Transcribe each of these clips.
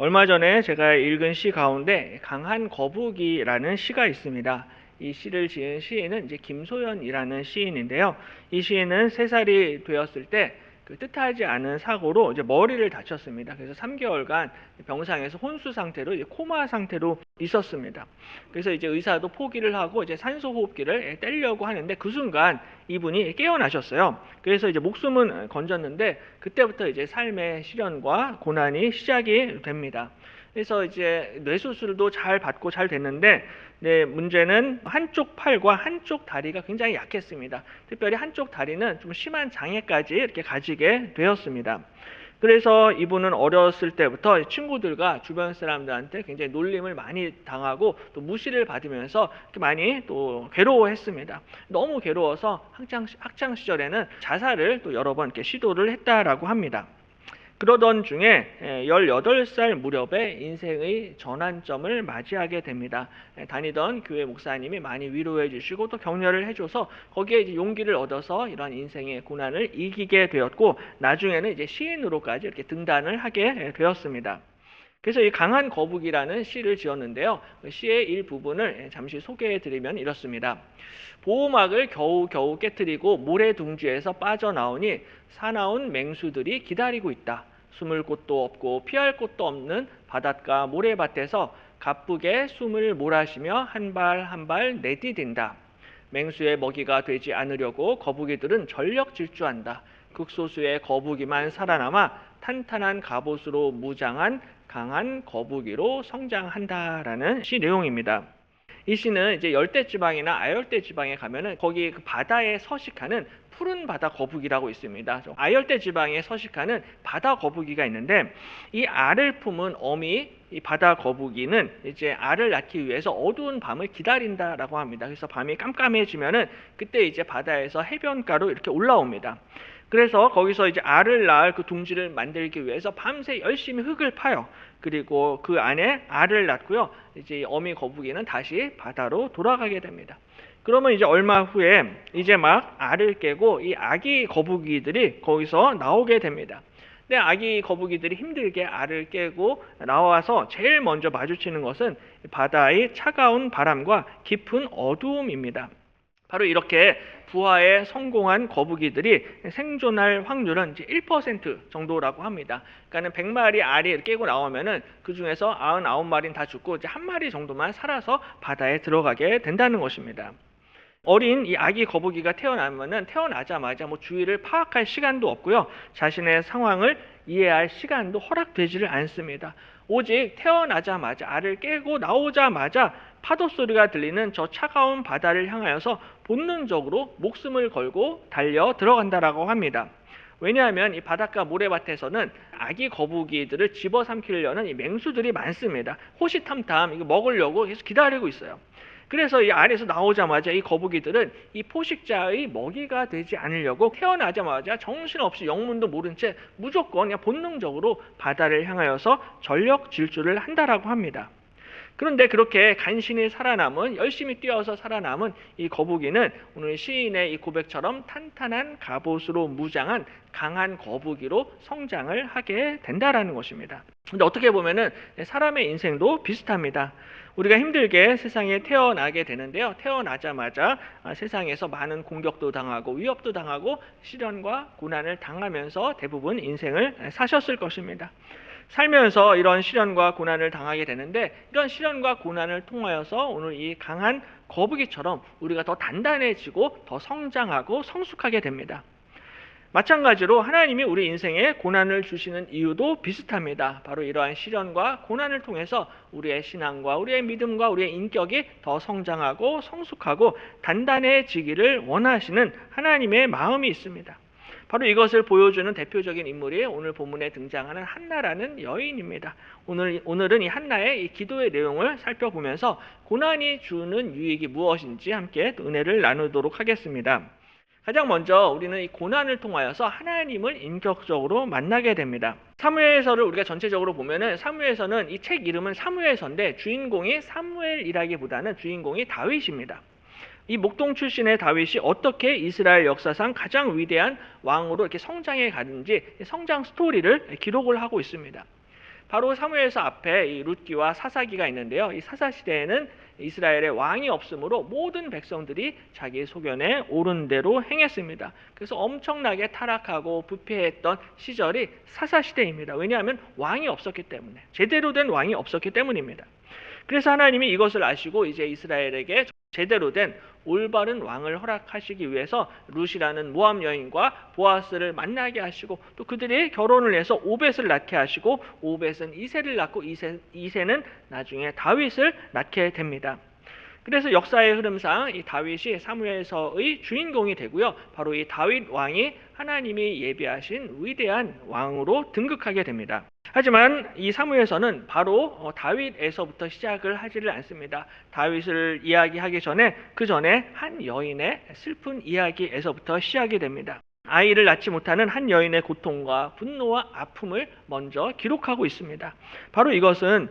얼마 전에 제가 읽은 시 가운데 강한 거북이라는 시가 있습니다. 이 시를 지은 시인은 이제 김소연이라는 시인인데요. 이 시인은 3살이 되었을 때 그 뜻하지 않은 사고로 이제 머리를 다쳤습니다. 그래서 3개월간 병상에서 혼수 상태로 이제 코마 상태로 있었습니다. 그래서 이제 의사도 포기를 하고 이제 산소 호흡기를 떼려고 하는데 그 순간 이분이 깨어나셨어요. 그래서 이제 목숨은 건졌는데 그때부터 이제 삶의 시련과 고난이 시작이 됩니다. 그래서 이제 뇌수술도 잘 받고 잘 됐는데, 네, 문제는 한쪽 팔과 한쪽 다리가 굉장히 약했습니다. 특별히 한쪽 다리는 좀 심한 장애까지 이렇게 가지게 되었습니다. 그래서 이분은 어렸을 때부터 친구들과 주변 사람들한테 굉장히 놀림을 많이 당하고 또 무시를 받으면서 많이 또 괴로워했습니다. 너무 괴로워서 학창 시절에는 자살을 또 여러 번 이렇게 시도를 했다라고 합니다. 그러던 중에 18살 무렵에 인생의 전환점을 맞이하게 됩니다. 다니던 교회 목사님이 많이 위로해 주시고 또 격려를 해줘서 거기에 이제 용기를 얻어서 이러한 인생의 고난을 이기게 되었고, 나중에는 이제 시인으로까지 이렇게 등단을 하게 되었습니다. 그래서 이 강한 거북이라는 시를 지었는데요. 그 시의 일부분을 잠시 소개해 드리면 이렇습니다. 보호막을 겨우겨우 깨트리고 모래둥지에서 빠져나오니 사나운 맹수들이 기다리고 있다. 숨을 곳도 없고 피할 곳도 없는 바닷가 모래밭에서 가쁘게 숨을 몰아쉬며 한 발 한 발 내디딘다. 맹수의 먹이가 되지 않으려고 거북이들은 전력 질주한다. 극소수의 거북이만 살아남아 탄탄한 갑옷으로 무장한 강한 거북이로 성장한다라는 시 내용입니다. 이 시는 이제 열대 지방이나 아열대 지방에 가면은 거기 그 바다에 서식하는 푸른 바다 거북이라고 있습니다. 아열대 지방에 서식하는 바다 거북이가 있는데, 이 알을 품은 어미 이 바다 거북이는 이제 알을 낳기 위해서 어두운 밤을 기다린다라고 합니다. 그래서 밤이 깜깜해지면은 그때 이제 바다에서 해변가로 이렇게 올라옵니다. 그래서 거기서 이제 알을 낳을 그 둥지를 만들기 위해서 밤새 열심히 흙을 파요. 그리고 그 안에 알을 낳고요. 이제 어미 거북이는 다시 바다로 돌아가게 됩니다. 그러면 이제 얼마 후에 이제 막 알을 깨고 이 아기 거북이들이 거기서 나오게 됩니다. 근데 아기 거북이들이 힘들게 알을 깨고 나와서 제일 먼저 마주치는 것은 바다의 차가운 바람과 깊은 어두움입니다. 바로 이렇게 부화에 성공한 거북이들이 생존할 확률은 이제 1% 정도라고 합니다. 그러니까는 100마리 알이 깨고 나오면은 그 중에서 99마리는 다 죽고 이제 한 마리 정도만 살아서 바다에 들어가게 된다는 것입니다. 어린 이 아기 거북이가 태어나면은 태어나자마자 뭐 주위를 파악할 시간도 없고요. 자신의 상황을 이해할 시간도 허락되지를 않습니다. 오직 태어나자마자 알을 깨고 나오자마자 파도 소리가 들리는 저 차가운 바다를 향하여서 본능적으로 목숨을 걸고 달려 들어간다라고 합니다. 왜냐하면 이 바닷가 모래밭에서는 아기 거북이들을 집어삼키려는 이 맹수들이 많습니다. 호시탐탐 이거 먹으려고 계속 기다리고 있어요. 그래서 이 알에서 나오자마자 이 거북이들은 이 포식자의 먹이가 되지 않으려고 태어나자마자 정신없이 영문도 모른 채 무조건 그냥 본능적으로 바다를 향하여서 전력 질주를 한다라고 합니다. 그런데 그렇게 간신히 살아남은, 열심히 뛰어서 살아남은 이 거북이는 오늘 시인의 이 고백처럼 탄탄한 갑옷으로 무장한 강한 거북이로 성장을 하게 된다라는 것입니다. 근데 어떻게 보면은 사람의 인생도 비슷합니다. 우리가 힘들게 세상에 태어나게 되는데요. 태어나자마자 세상에서 많은 공격도 당하고 위협도 당하고 시련과 고난을 당하면서 대부분 인생을 사셨을 것입니다. 살면서 이런 시련과 고난을 당하게 되는데, 이런 시련과 고난을 통하여서 오늘 이 강한 거북이처럼 우리가 더 단단해지고 더 성장하고 성숙하게 됩니다. 마찬가지로 하나님이 우리 인생에 고난을 주시는 이유도 비슷합니다. 바로 이러한 시련과 고난을 통해서 우리의 신앙과 우리의 믿음과 우리의 인격이 더 성장하고 성숙하고 단단해지기를 원하시는 하나님의 마음이 있습니다. 바로 이것을 보여주는 대표적인 인물이 오늘 본문에 등장하는 한나라는 여인입니다. 오늘은 이 한나의 이 기도의 내용을 살펴보면서 고난이 주는 유익이 무엇인지 함께 은혜를 나누도록 하겠습니다. 가장 먼저 우리는 이 고난을 통하여서 하나님을 인격적으로 만나게 됩니다. 사무엘서를 우리가 전체적으로 보면은 사무엘서는 이 책 이름은 사무엘서인데 주인공이 사무엘이라기보다는 주인공이 다윗입니다. 이 목동 출신의 다윗이 어떻게 이스라엘 역사상 가장 위대한 왕으로 이렇게 성장해 가는지 성장 스토리를 기록을 하고 있습니다. 바로 사무엘서 앞에 이 룻기와 사사기가 있는데요. 이 사사 시대에는 이스라엘의 왕이 없으므로 모든 백성들이 자기 소견에 옳은 대로 행했습니다. 그래서 엄청나게 타락하고 부패했던 시절이 사사 시대입니다. 왜냐하면 왕이 없었기 때문에, 제대로 된 왕이 없었기 때문입니다. 그래서 하나님이 이것을 아시고 이제 이스라엘에게 제대로 된 올바른 왕을 허락하시기 위해서 룻이라는 모압 여인과 보아스를 만나게 하시고, 또 그들이 결혼을 해서 오벳을 낳게 하시고, 오벳은 이새를 낳고 이새는 나중에 다윗을 낳게 됩니다. 그래서 역사의 흐름상 이 다윗이 사무엘서의 주인공이 되고요. 바로 이 다윗 왕이 하나님이 예비하신 위대한 왕으로 등극하게 됩니다. 하지만 이 사무엘서는 바로 다윗에서부터 시작을 하지를 않습니다. 다윗을 이야기하기 전에 그 전에 한 여인의 슬픈 이야기에서부터 시작이 됩니다. 아이를 낳지 못하는 한 여인의 고통과 분노와 아픔을 먼저 기록하고 있습니다. 바로 이것은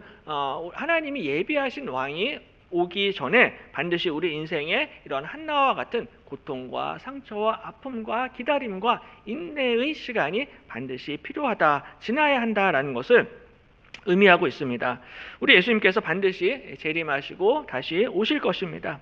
하나님이 예비하신 왕이 오기 전에 반드시 우리 인생에 이런 한나와 같은 고통과 상처와 아픔과 기다림과 인내의 시간이 반드시 필요하다, 지나야 한다라는 것을 의미하고 있습니다. 우리 예수님께서 반드시 재림하시고 다시 오실 것입니다.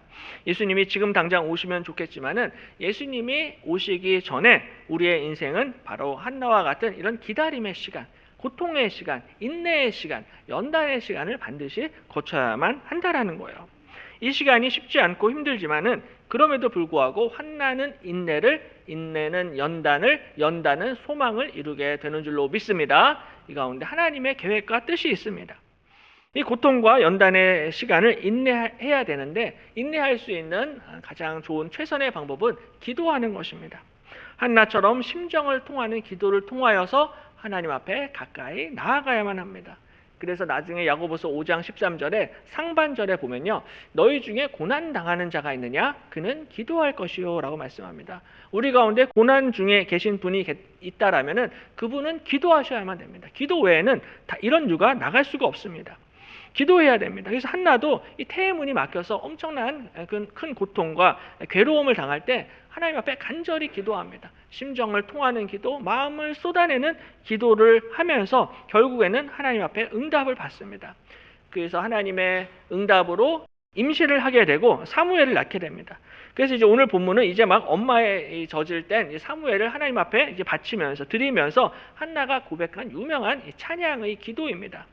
예수님이 지금 당장 오시면 좋겠지만은 예수님이 오시기 전에 우리의 인생은 바로 한나와 같은 이런 기다림의 시간, 고통의 시간, 인내의 시간, 연단의 시간을 반드시 거쳐야만 한다라는 거예요. 이 시간이 쉽지 않고 힘들지만은 그럼에도 불구하고 한나는 인내를, 인내는 연단을, 연단은 소망을 이루게 되는 줄로 믿습니다. 이 가운데 하나님의 계획과 뜻이 있습니다. 이 고통과 연단의 시간을 인내해야 되는데, 인내할 수 있는 가장 좋은 최선의 방법은 기도하는 것입니다. 한나처럼 심정을 통하는 기도를 통하여서 하나님 앞에 가까이 나아가야만 합니다. 그래서 나중에 야고보서 5장 13절에 상반절에 보면요, 너희 중에 고난당하는 자가 있느냐? 그는 기도할 것이요 라고 말씀합니다. 우리 가운데 고난 중에 계신 분이 있다라면은 그분은 기도하셔야만 됩니다. 기도 외에는 다 이런 유가 나갈 수가 없습니다. 기도해야 됩니다. 그래서 한나도 이 태의 문이 막혀서 엄청난 큰 고통과 괴로움을 당할 때 하나님 앞에 간절히 기도합니다. 심정을 통하는 기도, 마음을 쏟아내는 기도를 하면서 결국에는 하나님 앞에 응답을 받습니다. 그래서 하나님의 응답으로 임신을 하게 되고 사무엘을 낳게 됩니다. 그래서 이제 오늘 본문은 이제 막 엄마의 젖을 땐 사무엘을 하나님 앞에 이제 바치면서 드리면서 한나가 고백한 유명한 찬양의 기도입니다.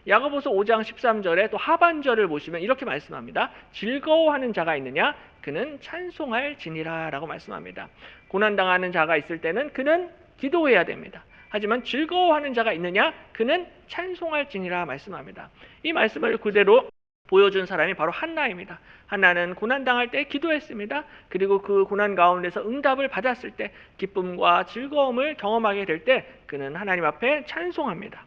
야고보서 5장 13절에 또 하반절을 보시면 이렇게 말씀합니다. 즐거워하는 자가 있느냐? 그는 찬송할 지니라 라고 말씀합니다. 고난당하는 자가 있을 때는 그는 기도해야 됩니다. 하지만 즐거워하는 자가 있느냐? 그는 찬송할 지니라 말씀합니다. 이 말씀을 그대로 보여준 사람이 바로 한나입니다. 한나는 고난당할 때 기도했습니다. 그리고 그 고난 가운데서 응답을 받았을 때 기쁨과 즐거움을 경험하게 될 때 그는 하나님 앞에 찬송합니다.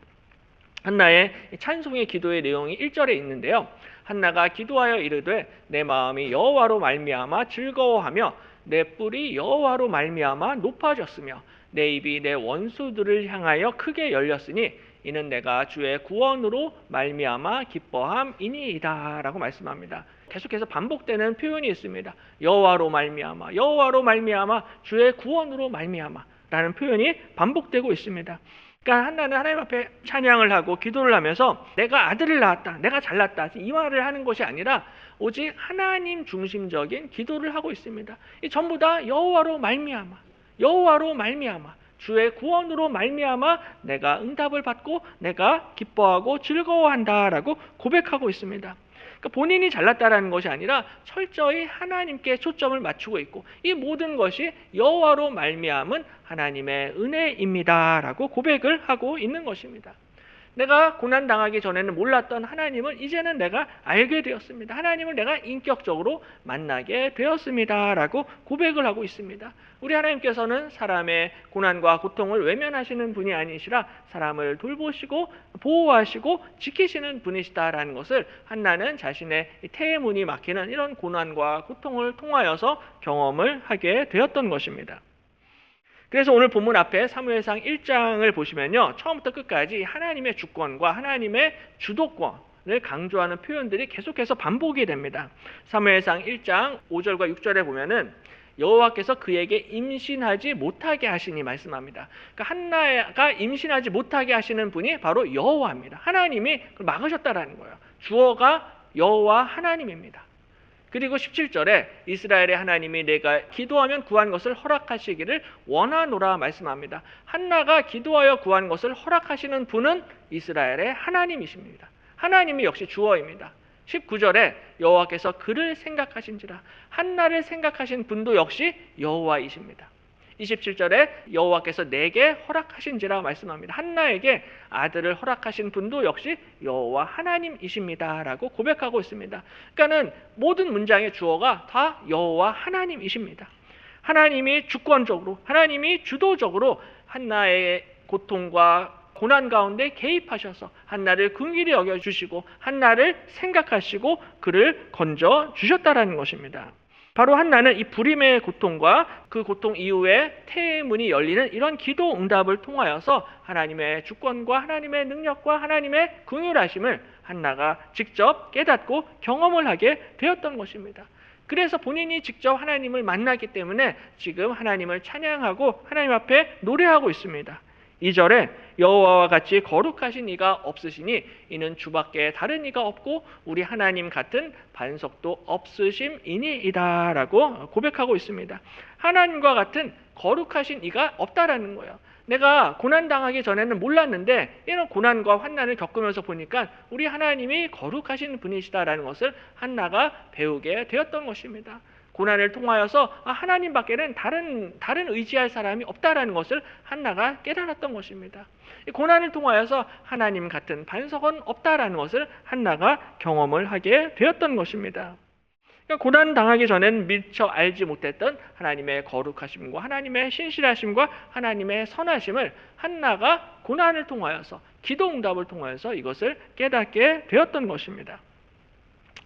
한나의 찬송의 기도의 내용이 1절에 있는데요. 한나가 기도하여 이르되 내 마음이 여호와로 말미암아 즐거워하며 내 뿔이 여호와로 말미암아 높아졌으며 내 입이 내 원수들을 향하여 크게 열렸으니 이는 내가 주의 구원으로 말미암아 기뻐함이니이다 라고 말씀합니다. 계속해서 반복되는 표현이 있습니다. 여호와로 말미암아, 여호와로 말미암아, 주의 구원으로 말미암아 라는 표현이 반복되고 있습니다. 그러니까 한나는 하나님 앞에 찬양을 하고 기도를 하면서 내가 아들을 낳았다, 내가 잘났다 이 말을 하는 것이 아니라 오직 하나님 중심적인 기도를 하고 있습니다. 이 전부 다 여호와로 말미암아, 여호와로 말미암아, 주의 구원으로 말미암아 내가 응답을 받고 내가 기뻐하고 즐거워한다라고 고백하고 있습니다. 그러니까 본인이 잘났다라는 것이 아니라 철저히 하나님께 초점을 맞추고 있고 이 모든 것이 여호와로 말미암은 하나님의 은혜입니다라고 고백을 하고 있는 것입니다. 내가 고난당하기 전에는 몰랐던 하나님을 이제는 내가 알게 되었습니다. 하나님을 내가 인격적으로 만나게 되었습니다라고 고백을 하고 있습니다. 우리 하나님께서는 사람의 고난과 고통을 외면하시는 분이 아니시라 사람을 돌보시고 보호하시고 지키시는 분이시다라는 것을 한나는 자신의 태의 문이 막히는 이런 고난과 고통을 통하여서 경험을 하게 되었던 것입니다. 그래서 오늘 본문 앞에 사무엘상 1장을 보시면요, 처음부터 끝까지 하나님의 주권과 하나님의 주도권을 강조하는 표현들이 계속해서 반복이 됩니다. 사무엘상 1장 5절과 6절에 보면은 여호와께서 그에게 임신하지 못하게 하시니 말씀합니다. 그러니까 한나가 임신하지 못하게 하시는 분이 바로 여호와입니다. 하나님이 막으셨다라는 거예요. 주어가 여호와 하나님입니다. 그리고 17절에 이스라엘의 하나님이 내가 기도하면 구한 것을 허락하시기를 원하노라 말씀합니다. 한나가 기도하여 구한 것을 허락하시는 분은 이스라엘의 하나님이십니다. 하나님이 역시 주어입니다. 19절에 여호와께서 그를 생각하신지라, 한나를 생각하신 분도 역시 여호와이십니다. 27절에 여호와께서 내게 허락하신지라 말씀합니다. 한나에게 아들을 허락하신 분도 역시 여호와 하나님이십니다 라고 고백하고 있습니다. 그러니까는 모든 문장의 주어가 다 여호와 하나님이십니다. 하나님이 주권적으로, 하나님이 주도적으로 한나의 고통과 고난 가운데 개입하셔서 한나를 긍휼히 여겨주시고 한나를 생각하시고 그를 건져주셨다라는 것입니다. 바로 한나는 이 불임의 고통과 그 고통 이후에 태의 문이 열리는 이런 기도 응답을 통하여서 하나님의 주권과 하나님의 능력과 하나님의 긍휼하심을 한나가 직접 깨닫고 경험을 하게 되었던 것입니다. 그래서 본인이 직접 하나님을 만나기 때문에 지금 하나님을 찬양하고 하나님 앞에 노래하고 있습니다. 2절에 여호와와 같이 거룩하신 이가 없으시니 이는 주밖에 다른 이가 없고 우리 하나님 같은 반석도 없으심이니이다 라고 고백하고 있습니다. 하나님과 같은 거룩하신 이가 없다라는 거예요. 내가 고난당하기 전에는 몰랐는데 이런 고난과 환난을 겪으면서 보니까 우리 하나님이 거룩하신 분이시다라는 것을 한나가 배우게 되었던 것입니다. 고난을 통하여서 하나님밖에는 다른 의지할 사람이 없다라는 것을 한나가 깨달았던 것입니다. 고난을 통하여서 하나님 같은 반석은 없다라는 것을 한나가 경험을 하게 되었던 것입니다. 그러니까 고난 당하기 전에는 미처 알지 못했던 하나님의 거룩하심과 하나님의 신실하심과 하나님의 선하심을 한나가 고난을 통하여서 기도 응답을 통하여서 이것을 깨닫게 되었던 것입니다.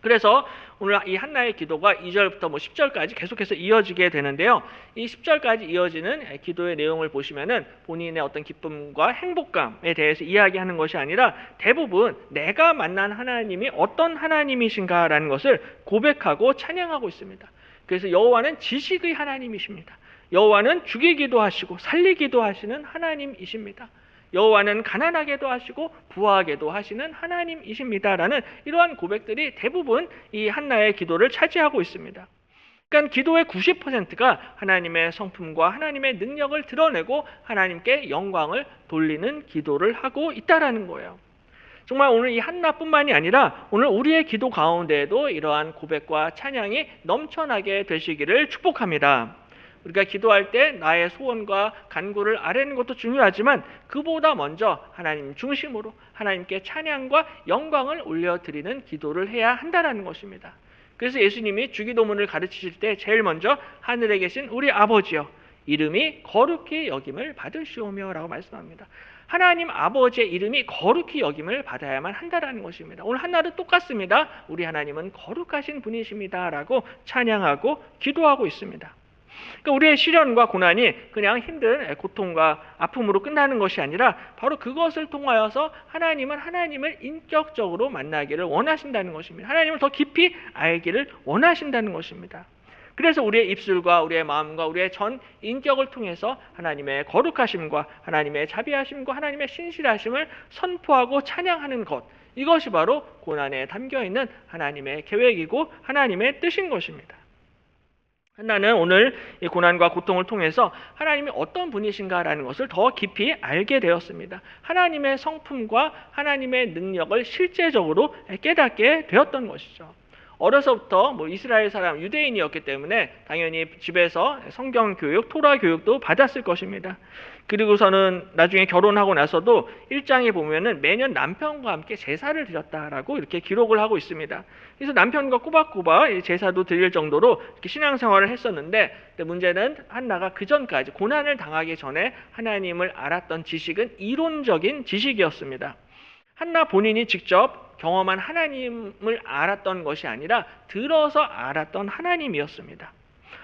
그래서 오늘 이 한나의 기도가 2절부터 10절까지 계속해서 이어지게 되는데요. 이 10절까지 이어지는 기도의 내용을 보시면은 본인의 어떤 기쁨과 행복감에 대해서 이야기하는 것이 아니라 대부분 내가 만난 하나님이 어떤 하나님이신가라는 것을 고백하고 찬양하고 있습니다. 그래서 여호와는 지식의 하나님이십니다. 여호와는 죽이기도 하시고 살리기도 하시는 하나님이십니다. 여호와는 가난하게도 하시고 부하게도 하시는 하나님이십니다라는 이러한 고백들이 대부분 이 한나의 기도를 차지하고 있습니다. 그러니까 기도의 90%가 하나님의 성품과 하나님의 능력을 드러내고 하나님께 영광을 돌리는 기도를 하고 있다라는 거예요. 정말 오늘 이 한나뿐만이 아니라 오늘 우리의 기도 가운데에도 이러한 고백과 찬양이 넘쳐나게 되시기를 축복합니다. 우리가 기도할 때 나의 소원과 간구를 아뢰는 것도 중요하지만 그보다 먼저 하나님 중심으로 하나님께 찬양과 영광을 올려드리는 기도를 해야 한다는 것입니다. 그래서 예수님이 주기도문을 가르치실 때 제일 먼저 하늘에 계신 우리 아버지여 이름이 거룩히 여김을 받으시오며 라고 말씀합니다. 하나님 아버지의 이름이 거룩히 여김을 받아야만 한다는 것입니다. 오늘 한나도 똑같습니다. 우리 하나님은 거룩하신 분이십니다 라고 찬양하고 기도하고 있습니다. 그러니까 우리의 시련과 고난이 그냥 힘든 고통과 아픔으로 끝나는 것이 아니라 바로 그것을 통하여서 하나님은 하나님을 인격적으로 만나기를 원하신다는 것입니다. 하나님을 더 깊이 알기를 원하신다는 것입니다. 그래서 우리의 입술과 우리의 마음과 우리의 전 인격을 통해서 하나님의 거룩하심과 하나님의 자비하심과 하나님의 신실하심을 선포하고 찬양하는 것, 이것이 바로 고난에 담겨있는 하나님의 계획이고 하나님의 뜻인 것입니다. 한나는 오늘 이 고난과 고통을 통해서 하나님이 어떤 분이신가라는 것을 더 깊이 알게 되었습니다. 하나님의 성품과 하나님의 능력을 실제적으로 깨닫게 되었던 것이죠. 어려서부터 이스라엘 사람, 유대인이었기 때문에 당연히 집에서 성경 교육, 토라 교육도 받았을 것입니다. 그리고서는 나중에 결혼하고 나서도 1장에 보면은 매년 남편과 함께 제사를 드렸다라고 이렇게 기록을 하고 있습니다. 그래서 남편과 꼬박꼬박 제사도 드릴 정도로 이렇게 신앙생활을 했었는데, 문제는 한나가 그 전까지 고난을 당하기 전에 하나님을 알았던 지식은 이론적인 지식이었습니다. 한나 본인이 직접 경험한 하나님을 알았던 것이 아니라 들어서 알았던 하나님이었습니다.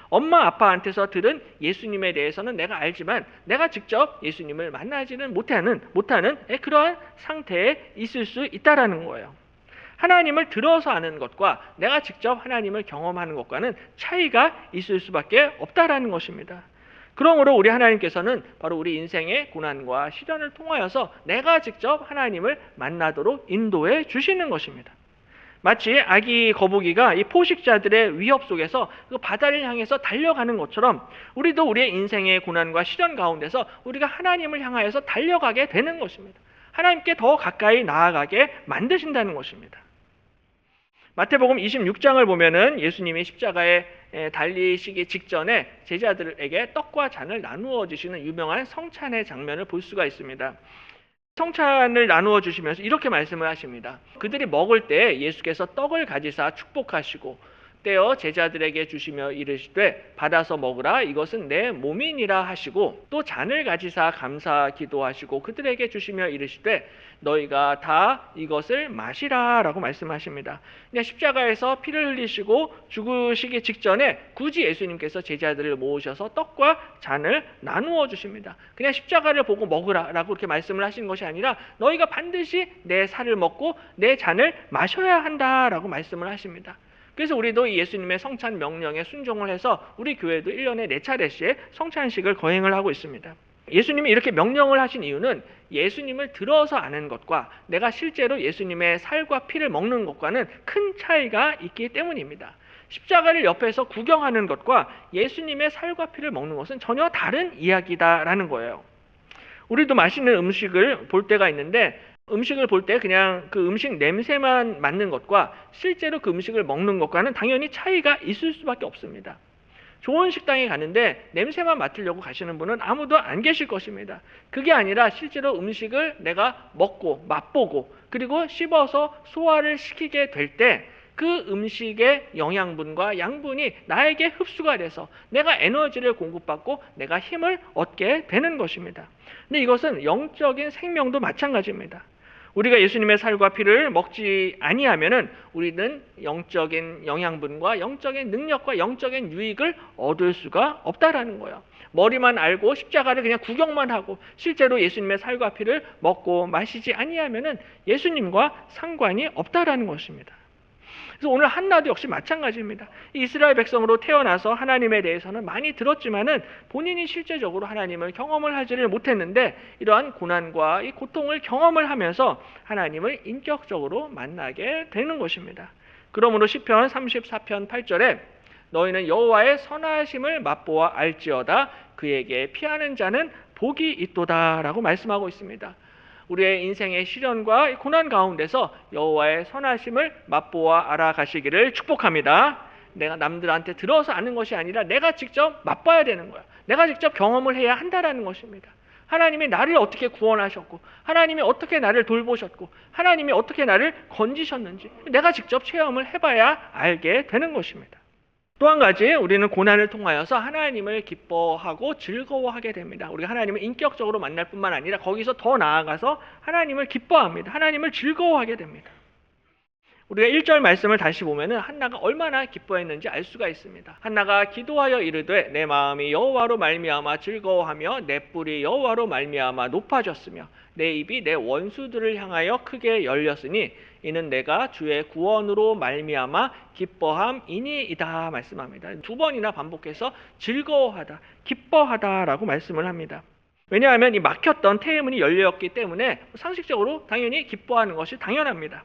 엄마 아빠한테서 들은 예수님에 대해서는 내가 알지만 내가 직접 예수님을 만나지는 못하는 그러한 상태에 있을 수 있다라는 거예요. 하나님을 들어서 아는 것과 내가 직접 하나님을 경험하는 것과는 차이가 있을 수밖에 없다라는 것입니다. 그러므로 우리 하나님께서는 바로 우리 인생의 고난과 시련을 통하여서 내가 직접 하나님을 만나도록 인도해 주시는 것입니다. 마치 아기 거북이가 이 포식자들의 위협 속에서 그 바다를 향해서 달려가는 것처럼 우리도 우리의 인생의 고난과 시련 가운데서 우리가 하나님을 향하여서 달려가게 되는 것입니다. 하나님께 더 가까이 나아가게 만드신다는 것입니다. 마태복음 26장을 보면은 예수님이 십자가에 달리시기 직전에 제자들에게 떡과 잔을 나누어 주시는 유명한 성찬의 장면을 볼 수가 있습니다. 성찬을 나누어 주시면서 이렇게 말씀을 하십니다. 그들이 먹을 때 예수께서 떡을 가지사 축복하시고 떼어 제자들에게 주시며 이르시되 받아서 먹으라 이것은 내 몸이니라 하시고 또 잔을 가지사 감사 기도하시고 그들에게 주시며 이르시되 너희가 다 이것을 마시라 라고 말씀하십니다. 그냥 십자가에서 피를 흘리시고 죽으시기 직전에 굳이 예수님께서 제자들을 모으셔서 떡과 잔을 나누어 주십니다. 그냥 십자가를 보고 먹으라 라고 이렇게 말씀을 하신 것이 아니라 너희가 반드시 내 살을 먹고 내 잔을 마셔야 한다 라고 말씀을 하십니다. 그래서 우리도 이 예수님의 성찬 명령에 순종을 해서 우리 교회도 1년에 4차례씩 성찬식을 거행을 하고 있습니다. 예수님이 이렇게 명령을 하신 이유는 예수님을 들어서 아는 것과 내가 실제로 예수님의 살과 피를 먹는 것과는 큰 차이가 있기 때문입니다. 십자가를 옆에서 구경하는 것과 예수님의 살과 피를 먹는 것은 전혀 다른 이야기다라는 거예요. 우리도 맛있는 음식을 볼 때가 있는데 음식을 볼 때 그냥 그 음식 냄새만 맡는 것과 실제로 그 음식을 먹는 것과는 당연히 차이가 있을 수밖에 없습니다. 좋은 식당에 가는데 냄새만 맡으려고 가시는 분은 아무도 안 계실 것입니다. 그게 아니라 실제로 음식을 내가 먹고 맛보고 그리고 씹어서 소화를 시키게 될 때 그 음식의 영양분과 양분이 나에게 흡수가 돼서 내가 에너지를 공급받고 내가 힘을 얻게 되는 것입니다. 근데 이것은 영적인 생명도 마찬가지입니다. 우리가 예수님의 살과 피를 먹지 아니하면은 우리는 영적인 영양분과 영적인 능력과 영적인 유익을 얻을 수가 없다라는 거예요. 머리만 알고 십자가를 그냥 구경만 하고 실제로 예수님의 살과 피를 먹고 마시지 아니하면은 예수님과 상관이 없다라는 것입니다. 그래서 오늘 한나도 역시 마찬가지입니다. 이스라엘 백성으로 태어나서 하나님에 대해서는 많이 들었지만은 본인이 실제적으로 하나님을 경험을 하지를 못했는데 이러한 고난과 이 고통을 경험을 하면서 하나님을 인격적으로 만나게 되는 것입니다. 그러므로 시편 34편 8절에 너희는 여호와의 선하심을 맛보아 알지어다 그에게 피하는 자는 복이 있도다 라고 말씀하고 있습니다. 우리의 인생의 시련과 고난 가운데서 여호와의 선하심을 맛보아 알아가시기를 축복합니다. 내가 남들한테 들어서 아는 것이 아니라 내가 직접 맛봐야 되는 거야. 내가 직접 경험을 해야 한다라는 것입니다. 하나님이 나를 어떻게 구원하셨고 하나님이 어떻게 나를 돌보셨고 하나님이 어떻게 나를 건지셨는지 내가 직접 체험을 해봐야 알게 되는 것입니다. 또 한 가지 우리는 고난을 통하여서 하나님을 기뻐하고 즐거워하게 됩니다. 우리가 하나님을 인격적으로 만날 뿐만 아니라 거기서 더 나아가서 하나님을 기뻐합니다. 하나님을 즐거워하게 됩니다. 우리가 1절 말씀을 다시 보면은 한나가 얼마나 기뻐했는지 알 수가 있습니다. 한나가 기도하여 이르되 내 마음이 여호와로 말미암아 즐거워하며 내 뿔이 여호와로 말미암아 높아졌으며 내 입이 내 원수들을 향하여 크게 열렸으니 이는 내가 주의 구원으로 말미암아 기뻐함이니이다 말씀합니다. 2번이나 반복해서 즐거워하다, 기뻐하다라고 말씀을 합니다. 왜냐하면 이 막혔던 태의문이 열렸기 때문에 상식적으로 당연히 기뻐하는 것이 당연합니다.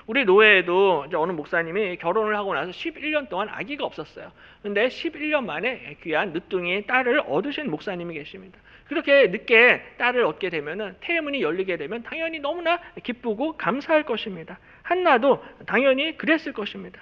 우리 노회에도 어느 목사님이 결혼을 하고 나서 11년 동안 아기가 없었어요. 근데 11년 만에 귀한 늦둥이 딸을 얻으신 목사님이 계십니다. 그렇게 늦게 딸을 얻게 되면은 태문이 열리게 되면 당연히 너무나 기쁘고 감사할 것입니다. 한나도 당연히 그랬을 것입니다.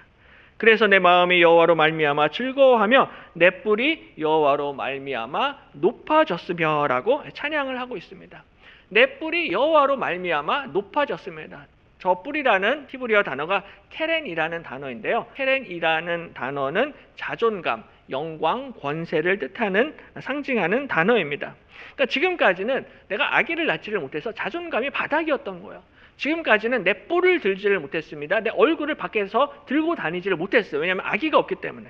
그래서 내 마음이 여호와로 말미암아 즐거워하며 내 뿔이 여호와로 말미암아 높아졌으며라고 찬양을 하고 있습니다. 내 뿔이 여호와로 말미암아 높아졌습니다. 저 뿔이라는 히브리어 단어가 케렌이라는 단어인데요. 케렌이라는 단어는 자존감, 영광, 권세를 뜻하는 상징하는 단어입니다. 그러니까 지금까지는 내가 아기를 낳지를 못해서 자존감이 바닥이었던 거예요. 지금까지는 내 뿔을 들지를 못했습니다. 내 얼굴을 밖에서 들고 다니지를 못했어요. 왜냐하면 아기가 없기 때문에.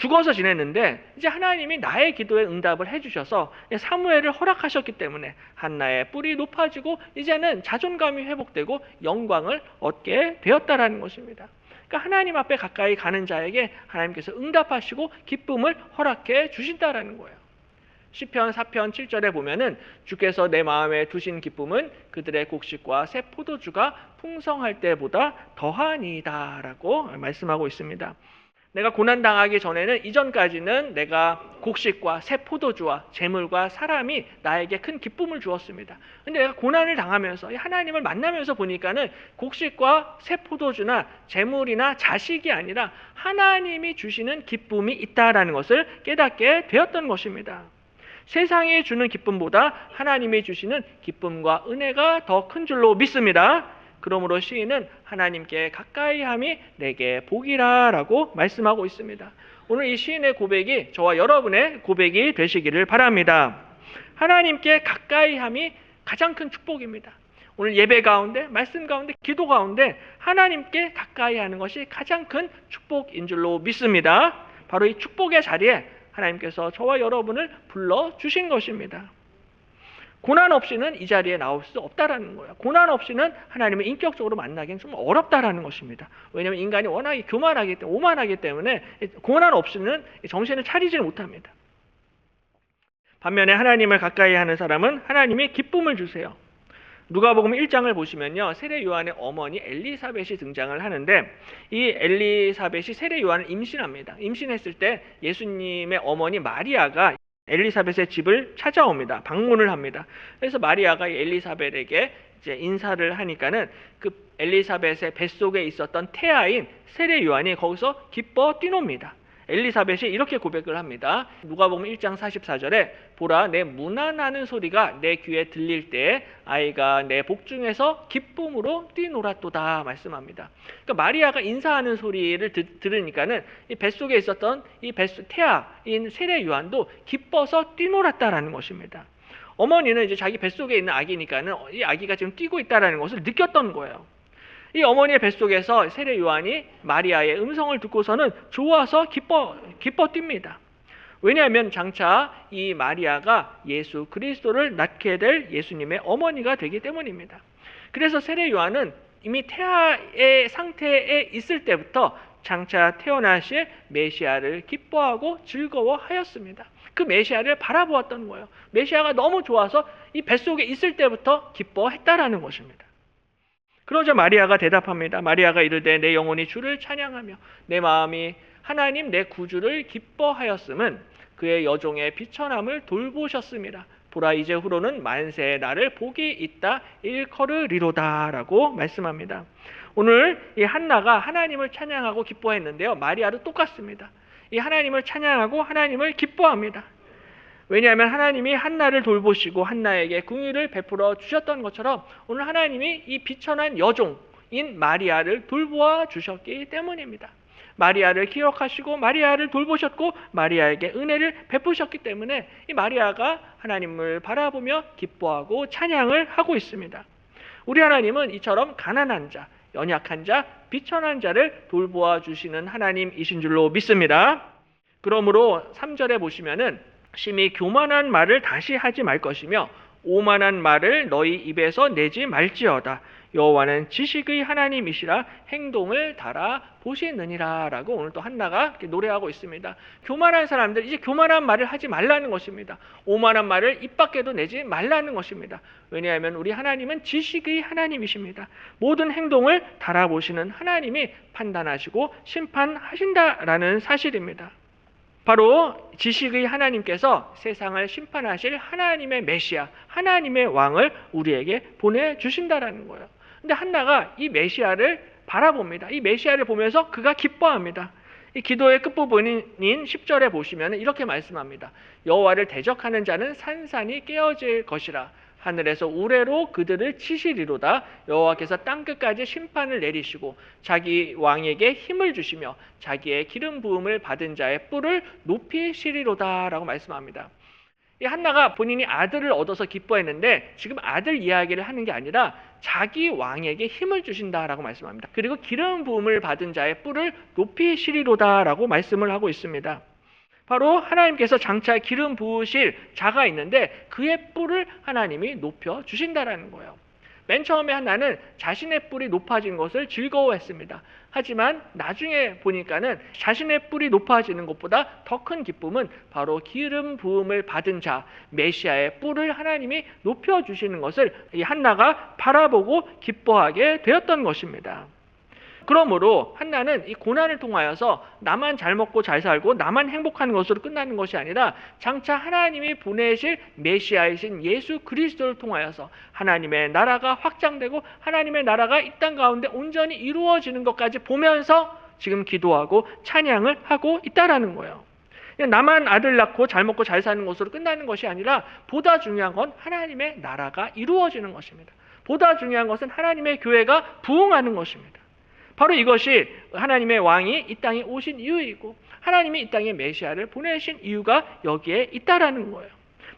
죽어서 지냈는데 이제 하나님이 나의 기도에 응답을 해주셔서 사무엘을 허락하셨기 때문에 한나의 뿔이 높아지고 이제는 자존감이 회복되고 영광을 얻게 되었다라는 것입니다. 그러니까 하나님 앞에 가까이 가는 자에게 하나님께서 응답하시고 기쁨을 허락해 주신다라는 거예요. 시편 4편 7절에 보면은 주께서 내 마음에 두신 기쁨은 그들의 곡식과 새 포도주가 풍성할 때보다 더하니이다라고 말씀하고 있습니다. 내가 고난당하기 전에는 이전까지는 내가 곡식과 새 포도주와 재물과 사람이 나에게 큰 기쁨을 주었습니다. 근데 내가 고난을 당하면서 하나님을 만나면서 보니까는 곡식과 새 포도주나 재물이나 자식이 아니라 하나님이 주시는 기쁨이 있다라는 것을 깨닫게 되었던 것입니다. 세상이 주는 기쁨보다 하나님이 주시는 기쁨과 은혜가 더 큰 줄로 믿습니다. 그러므로 시인은 하나님께 가까이함이 내게 복이라라고 말씀하고 있습니다. 오늘 이 시인의 고백이 저와 여러분의 고백이 되시기를 바랍니다. 하나님께 가까이함이 가장 큰 축복입니다. 오늘 예배 가운데, 말씀 가운데, 기도 가운데 하나님께 가까이하는 것이 가장 큰 축복인 줄로 믿습니다. 바로 이 축복의 자리에 하나님께서 저와 여러분을 불러주신 것입니다. 고난 없이는 이 자리에 나올 수 없다라는 거예요. 고난 없이는 하나님을 인격적으로 만나기는 좀 어렵다라는 것입니다. 왜냐하면 인간이 워낙에 교만하기 때문에, 오만하기 때문에 고난 없이는 정신을 차리지를 못합니다. 반면에 하나님을 가까이 하는 사람은 하나님이 기쁨을 주세요. 누가복음 1장을 보시면요, 세례 요한의 어머니 엘리사벳이 등장을 하는데 이 엘리사벳이 세례 요한을 임신합니다. 임신했을 때 예수님의 어머니 마리아가 엘리사벳의 집을 찾아옵니다. 방문을 합니다. 그래서 마리아가 엘리사벳에게 이제 인사를 하니까는 그 엘리사벳의 뱃속에 있었던 태아인 세례 요한이 거기서 기뻐 뛰놉니다. 엘리사벳이 이렇게 고백을 합니다. 누가복음 1장 44절에 보라 내 문안하는 소리가 내 귀에 들릴 때 아이가 내 복중에서 기쁨으로 뛰놀았도다 말씀합니다. 그러니까 마리아가 인사하는 소리를 들으니까는 이 뱃속에 있었던 이 뱃속 태아인 세례 요한도 기뻐서 뛰놀았다라는 것입니다. 어머니는 이제 자기 뱃속에 있는 아기니까는 이 아기가 지금 뛰고 있다라는 것을 느꼈던 거예요. 이 어머니의 뱃속에서 세례 요한이 마리아의 음성을 듣고서는 좋아서 기뻐 뜁니다. 왜냐하면 장차 이 마리아가 예수 그리스도를 낳게 될 예수님의 어머니가 되기 때문입니다. 그래서 세례 요한은 이미 태아의 상태에 있을 때부터 장차 태어나실 메시아를 기뻐하고 즐거워하였습니다. 그 메시아를 바라보았던 거예요. 메시아가 너무 좋아서 이 뱃속에 있을 때부터 기뻐했다라는 것입니다. 그러자 마리아가 대답합니다. 마리아가 이르되 내 영혼이 주를 찬양하며 내 마음이 하나님 내 구주를 기뻐하였음은 그의 여종의 비천함을 돌보셨음이라. 보라 이제 후로는 만세의 나를 복이 있다 일컬으리로다 라고 말씀합니다. 오늘 이 한나가 하나님을 찬양하고 기뻐했는데요, 마리아도 똑같습니다. 이 하나님을 찬양하고 하나님을 기뻐합니다. 왜냐하면 하나님이 한나를 돌보시고 한나에게 긍휼을 베풀어 주셨던 것처럼 오늘 하나님이 이 비천한 여종인 마리아를 돌보아 주셨기 때문입니다. 마리아를 기억하시고 마리아를 돌보셨고 마리아에게 은혜를 베푸셨기 때문에 이 마리아가 하나님을 바라보며 기뻐하고 찬양을 하고 있습니다. 우리 하나님은 이처럼 가난한 자, 연약한 자, 비천한 자를 돌보아 주시는 하나님이신 줄로 믿습니다. 그러므로 3절에 보시면은 심히 교만한 말을 다시 하지 말 것이며 오만한 말을 너희 입에서 내지 말지어다. 여호와는 지식의 하나님이시라 행동을 달아 보시느니라 라고 오늘 또 한나가 노래하고 있습니다. 교만한 사람들 이제 교만한 말을 하지 말라는 것입니다. 오만한 말을 입 밖에도 내지 말라는 것입니다. 왜냐하면 우리 하나님은 지식의 하나님이십니다. 모든 행동을 달아보시는 하나님이 판단하시고 심판하신다라는 사실입니다. 바로 지식의 하나님께서 세상을 심판하실 하나님의 메시아, 하나님의 왕을 우리에게 보내주신다라는 거예요. 근데 한나가 이 메시아를 바라봅니다. 이 메시아를 보면서 그가 기뻐합니다. 이 기도의 끝부분인 10절에 보시면 이렇게 말씀합니다. 여호와를 대적하는 자는 산산이 깨어질 것이라. 하늘에서 우레로 그들을 치시리로다. 여호와께서 땅끝까지 심판을 내리시고 자기 왕에게 힘을 주시며 자기의 기름 부음을 받은 자의 뿔을 높이시리로다 라고 말씀합니다. 이 한나가 본인이 아들을 얻어서 기뻐했는데 지금 아들 이야기를 하는 게 아니라 자기 왕에게 힘을 주신다라고 말씀합니다. 그리고 기름 부음을 받은 자의 뿔을 높이시리로다 라고 말씀을 하고 있습니다. 바로 하나님께서 장차 기름 부으실 자가 있는데 그의 뿔을 하나님이 높여 주신다라는 거예요. 맨 처음에 한나는 자신의 뿔이 높아진 것을 즐거워했습니다. 하지만 나중에 보니까는 자신의 뿔이 높아지는 것보다 더 큰 기쁨은 바로 기름 부음을 받은 자 메시아의 뿔을 하나님이 높여주시는 것을 이 한나가 바라보고 기뻐하게 되었던 것입니다. 그러므로 한나는 이 고난을 통하여서 나만 잘 먹고 잘 살고 나만 행복한 것으로 끝나는 것이 아니라 장차 하나님이 보내실 메시아이신 예수 그리스도를 통하여서 하나님의 나라가 확장되고 하나님의 나라가 이 땅 가운데 온전히 이루어지는 것까지 보면서 지금 기도하고 찬양을 하고 있다라는 거예요. 나만 아들 낳고 잘 먹고 잘 사는 것으로 끝나는 것이 아니라 보다 중요한 건 하나님의 나라가 이루어지는 것입니다. 보다 중요한 것은 하나님의 교회가 부흥하는 것입니다. 바로 이것이 하나님의 왕이 이 땅에 오신 이유이고 하나님이 이 땅에 메시아를 보내신 이유가 여기에 있다라는 거예요.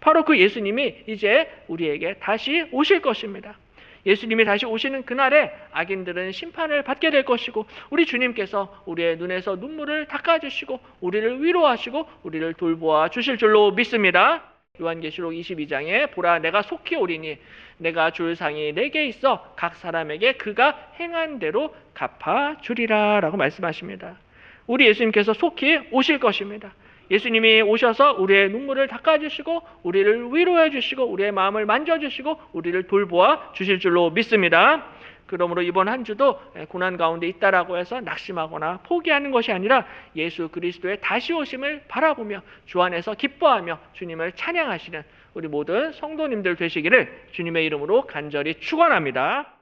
바로 그 예수님이 이제 우리에게 다시 오실 것입니다. 예수님이 다시 오시는 그날에 악인들은 심판을 받게 될 것이고 우리 주님께서 우리의 눈에서 눈물을 닦아주시고 우리를 위로하시고 우리를 돌보아 주실 줄로 믿습니다. 요한계시록 22장에 보라 내가 속히 오리니 내가 줄 상이 내게 있어 각 사람에게 그가 행한 대로 갚아주리라 라고 말씀하십니다. 우리 예수님께서 속히 오실 것입니다. 예수님이 오셔서 우리의 눈물을 닦아주시고 우리를 위로해 주시고 우리의 마음을 만져주시고 우리를 돌보아 주실 줄로 믿습니다. 그러므로 이번 한 주도 고난 가운데 있다라고 해서 낙심하거나 포기하는 것이 아니라 예수 그리스도의 다시 오심을 바라보며 주 안에서 기뻐하며 주님을 찬양하시는 우리 모든 성도님들 되시기를 주님의 이름으로 간절히 축원합니다.